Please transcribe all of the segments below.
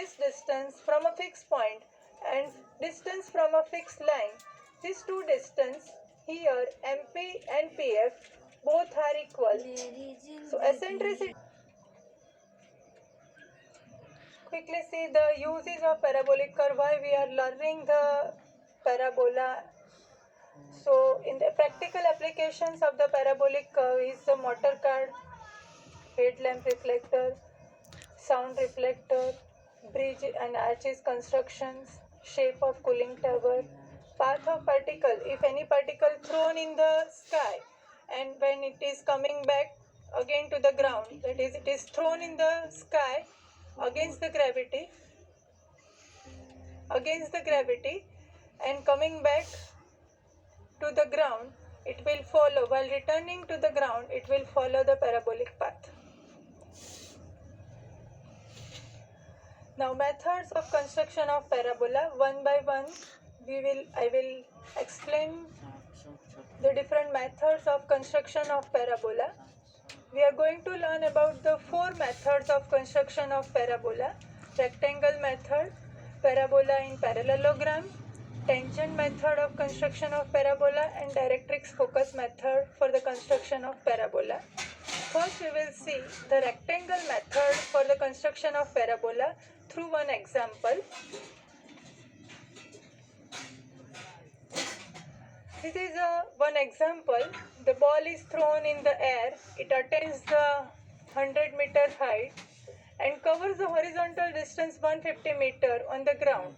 this distance from a fixed point and distance from a fixed line. These two distance here MP and PF both are equal. So eccentricity. Quickly see the uses of parabolic curve, why we are learning the parabola. So in the practical applications of the parabolic curve is the motor car, headlamp reflector, sound reflector, bridge and arches constructions, shape of cooling tower, path of particle. If any particle thrown in the sky and when it is coming back again to the ground, that is it is thrown in the sky against the gravity and coming back to the ground, it will follow, while returning to the ground, it will follow the parabolic path. Now methods of construction of parabola, one by one I will explain the different methods of construction of parabola. We are going to learn about the four methods of construction of parabola: rectangle method, parabola in parallelogram, tangent method of construction of parabola, and directrix focus method for the construction of parabola. First we will see the rectangle method for the construction of parabola through one example. This is one example. The ball is thrown in the air. It attains the 100-meter height and covers the horizontal distance 150 meter on the ground.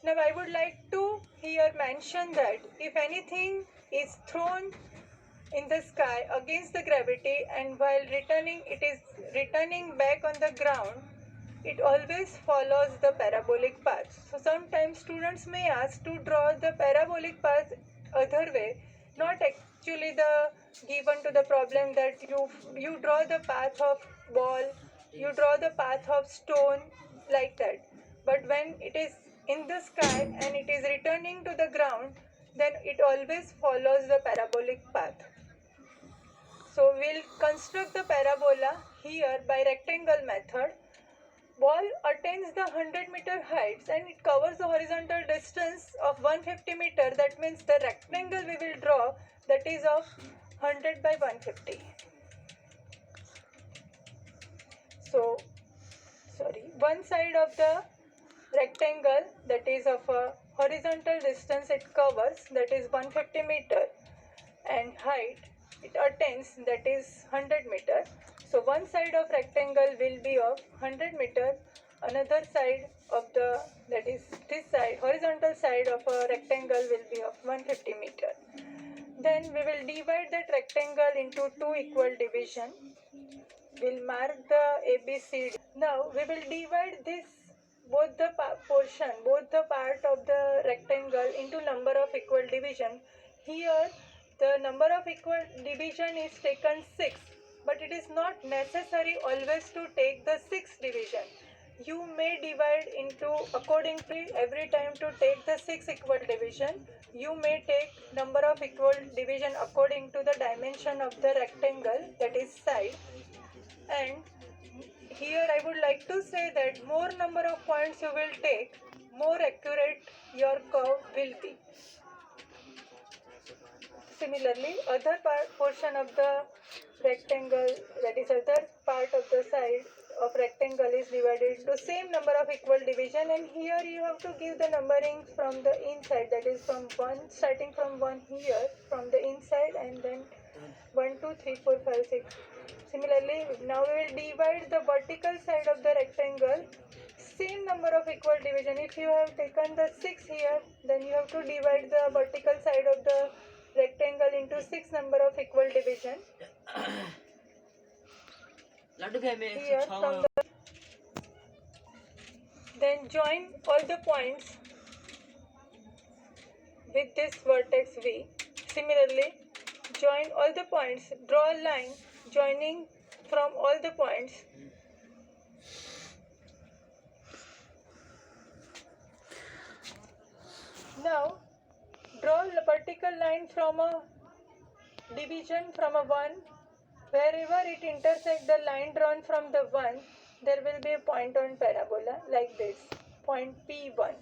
Now I would like to here mention that if anything is thrown in the sky against the gravity and while returning, it is returning back on the ground, it always follows the parabolic path. So sometimes students may ask to draw the parabolic path other way, not actually the given to the problem that you draw the path of ball, you draw the path of stone, like that. But when it is in the sky and it is returning to the ground, then it always follows the parabolic path. So we'll construct the parabola here by rectangle method. Ball attains the 100-meter heights and it covers the horizontal distance of 150 meter. That means the rectangle we will draw, that is of 100 by 150. So, one side of the rectangle, that is of a horizontal distance it covers, that is 150 meter, and height it attains, that is 100 meter. So one side of rectangle will be of 100 meter, another side of the, that is this side, horizontal side of a rectangle will be of 150 meter. Then we will divide that rectangle into two equal division. We'll mark the ABCD. Now we will divide this both the part of the rectangle into number of equal division. Here the number of equal division is taken 6, but it is not necessary always to take the 6th division. You may divide into accordingly every time to take the 6 equal division. You may take number of equal division according to the dimension of the rectangle, that is side. And here I would like to say that more number of points you will take, more accurate your curve will be. Similarly, other portion of the rectangle, that is other part of the side of rectangle is divided into same number of equal division, and here you have to give the numbering from the inside, that is from 1, starting from 1 here, from the inside, and then 1, 2, 3, 4, 5, 6. Similarly, now we will divide the vertical side of the rectangle, same number of equal division. If you have taken the 6 here, then you have to divide the vertical side of the rectangle into 6 number of equal division. Here from the, then join all the points with this vertex V. Similarly, join all the points, draw a line joining from all the points. Now, draw a vertical line from a division from a 1. Wherever it intersects the line drawn from the 1, there will be a point on parabola like this, point P1.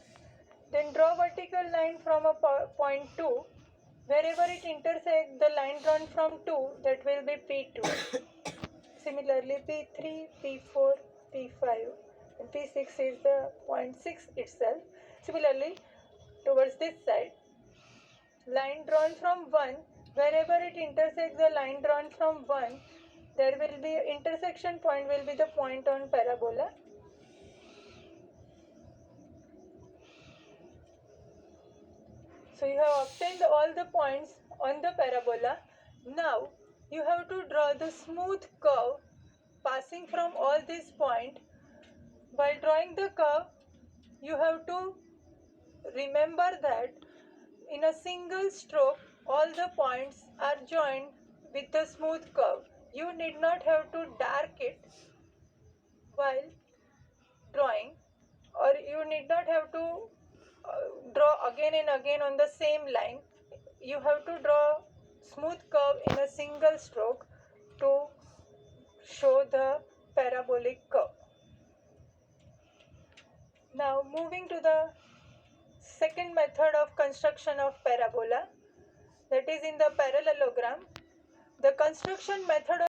Then draw vertical line from a point 2. Wherever it intersects the line drawn from 2, that will be P2. Similarly, P3, P4, P5, and P6 is the point 6 itself. Similarly, towards this side, line drawn from 1, wherever it intersects the line drawn from 1, there will be intersection point will be the point on parabola. So you have obtained all the points on the parabola. Now you have to draw the smooth curve passing from all these points. While drawing the curve, you have to remember that in a single stroke, all the points are joined with the smooth curve. You need not have to dark it while drawing, or you need not have to draw again and again on the same line. You have to draw smooth curve in a single stroke to show the parabolic curve. Now moving to the second method of construction of parabola, that is in the parallelogram. The construction method of